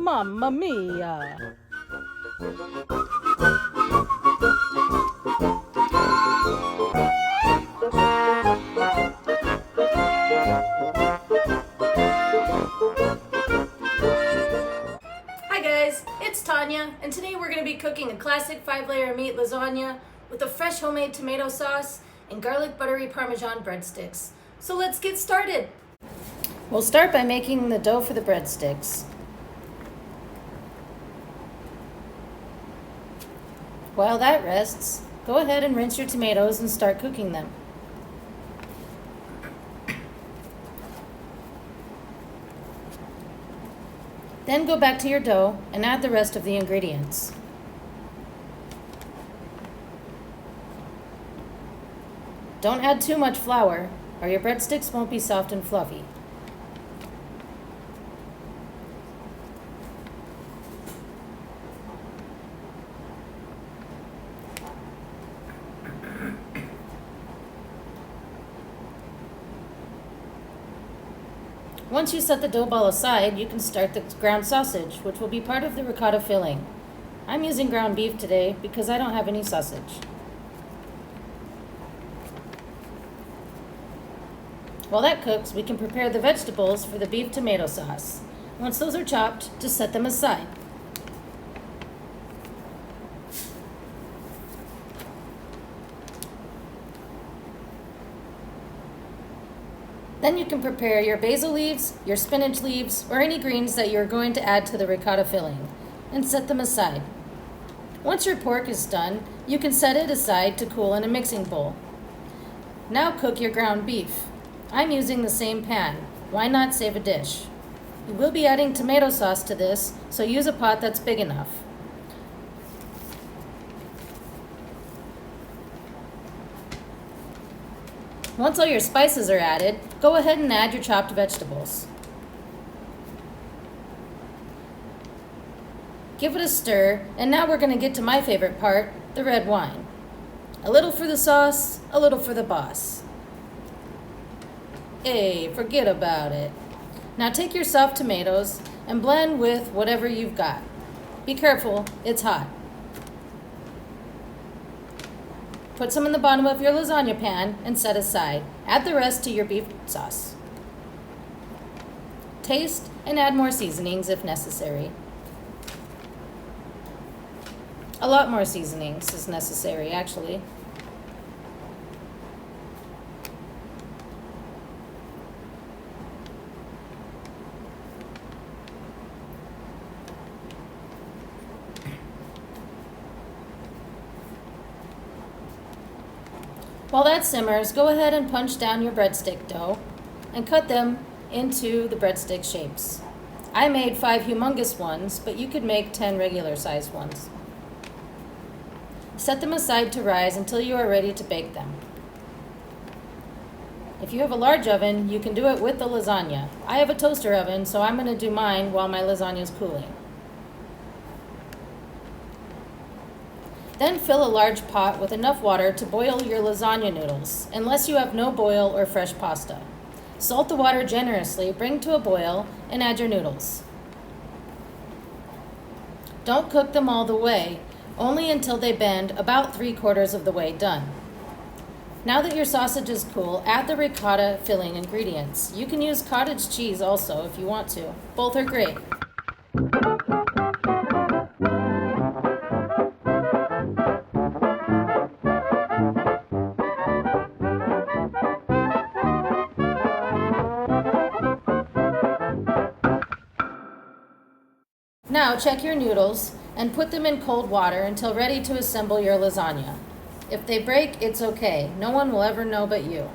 Mamma mia! Hi guys, it's Tanya, and today we're going to be cooking a classic 5-layer meat lasagna with a fresh homemade tomato sauce and garlic buttery Parmesan breadsticks. So let's get started. We'll start by making the dough for the breadsticks. While that rests, go ahead and rinse your tomatoes and start cooking them. Then go back to your dough and add the rest of the ingredients. Don't add too much flour, or your breadsticks won't be soft and fluffy. Once you set the dough ball aside, you can start the ground sausage, which will be part of the ricotta filling. I'm using ground beef today because I don't have any sausage. While that cooks, we can prepare the vegetables for the beef tomato sauce. Once those are chopped, just set them aside. Then you can prepare your basil leaves, your spinach leaves, or any greens that you're going to add to the ricotta filling, and set them aside. Once your pork is done, you can set it aside to cool in a mixing bowl. Now cook your ground beef. I'm using the same pan. Why not save a dish? You will be adding tomato sauce to this, so use a pot that's big enough. Once all your spices are added, go ahead and add your chopped vegetables. Give it a stir, and now we're going to get to my favorite part, the red wine. A little for the sauce, a little for the boss. Hey, forget about it. Now take your soft tomatoes and blend with whatever you've got. Be careful, it's hot. Put some in the bottom of your lasagna pan and set aside. Add the rest to your beef sauce. Taste and add more seasonings if necessary. A lot more seasonings is necessary, actually. While that simmers, go ahead and punch down your breadstick dough and cut them into the breadstick shapes. I made 5 humongous ones, but you could make 10 regular sized ones. Set them aside to rise until you are ready to bake them. If you have a large oven, you can do it with the lasagna. I have a toaster oven, so I'm going to do mine while my lasagna is cooling. Then fill a large pot with enough water to boil your lasagna noodles, unless you have no boil or fresh pasta. Salt the water generously, bring to a boil, and add your noodles. Don't cook them all the way, only until they bend about 3/4 of the way done. Now that your sausage is cool, add the ricotta filling ingredients. You can use cottage cheese also if you want to. Both are great. Now check your noodles and put them in cold water until ready to assemble your lasagna. If they break, it's okay. No one will ever know but you.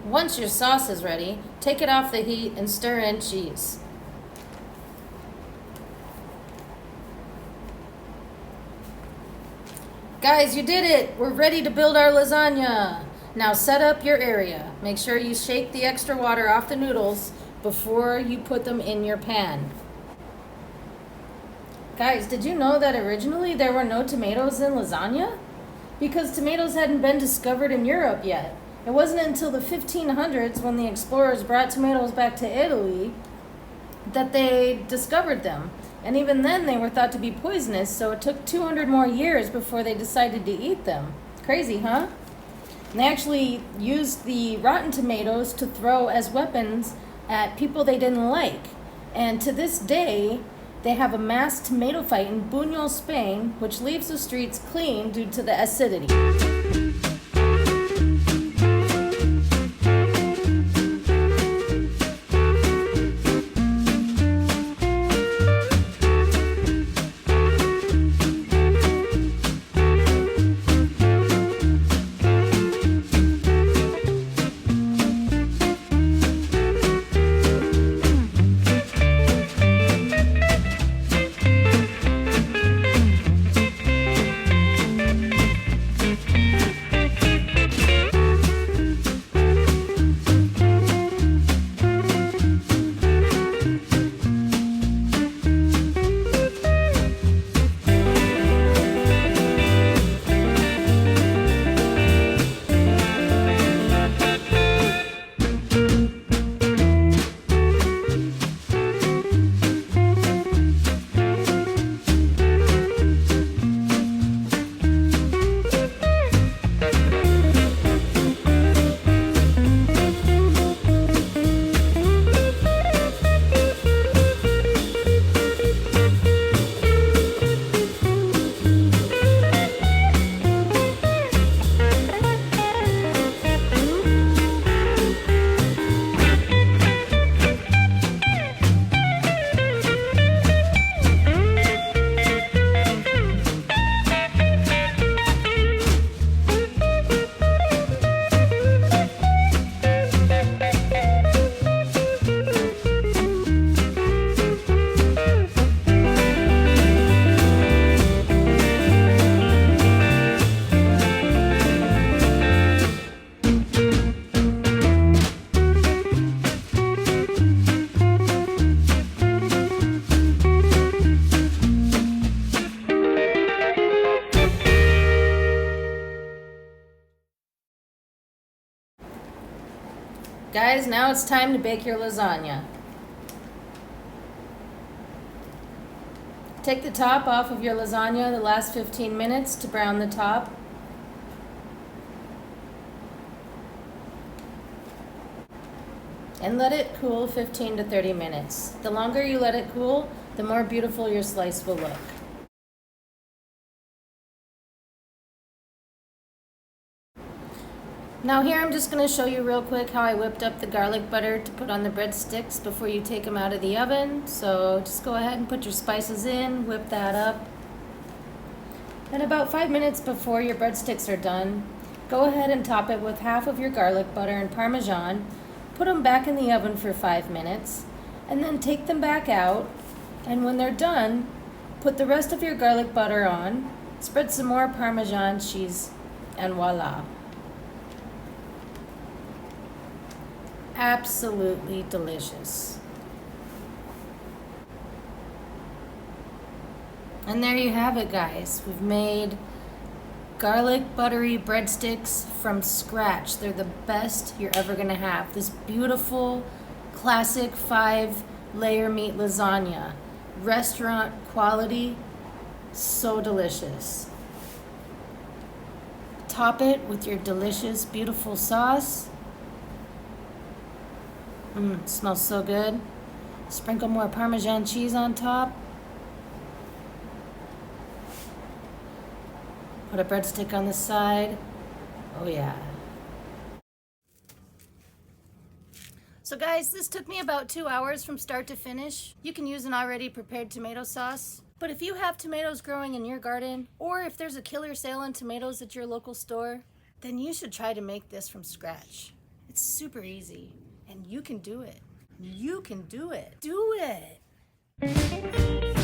Once your sauce is ready, take it off the heat and stir in cheese. Guys, you did it! We're ready to build our lasagna! Now set up your area. Make sure you shake the extra water off the noodles before you put them in your pan. Guys, did you know that originally there were no tomatoes in lasagna? Because tomatoes hadn't been discovered in Europe yet. It wasn't until the 1500s, when the explorers brought tomatoes back to Italy, that they discovered them. And even then they were thought to be poisonous, so it took 200 more years before they decided to eat them. Crazy, huh? And they actually used the rotten tomatoes to throw as weapons at people they didn't like. And to this day, they have a mass tomato fight in Buñol, Spain, which leaves the streets clean due to the acidity. Guys, now it's time to bake your lasagna. Take the top off of your lasagna the last 15 minutes to brown the top. And let it cool 15 to 30 minutes. The longer you let it cool, the more beautiful your slice will look. Now here I'm just going to show you real quick how I whipped up the garlic butter to put on the breadsticks before you take them out of the oven. So just go ahead and put your spices in, whip that up. And about 5 minutes before your breadsticks are done, go ahead and top it with half of your garlic butter and Parmesan. Put them back in the oven for 5 minutes, and then take them back out. And when they're done, put the rest of your garlic butter on, spread some more Parmesan cheese, and voila. Absolutely delicious. And there you have it, guys. We've made garlic buttery breadsticks from scratch. They're the best you're ever gonna have. This beautiful classic 5-layer meat lasagna. Restaurant quality, so delicious. Top it with your delicious, beautiful sauce. It smells so good. Sprinkle more Parmesan cheese on top. Put a breadstick on the side. Oh yeah. So guys, this took me about 2 hours from start to finish. You can use an already prepared tomato sauce. But if you have tomatoes growing in your garden, or if there's a killer sale on tomatoes at your local store, then you should try to make this from scratch. It's super easy. And you can do it. You can do it. Do it.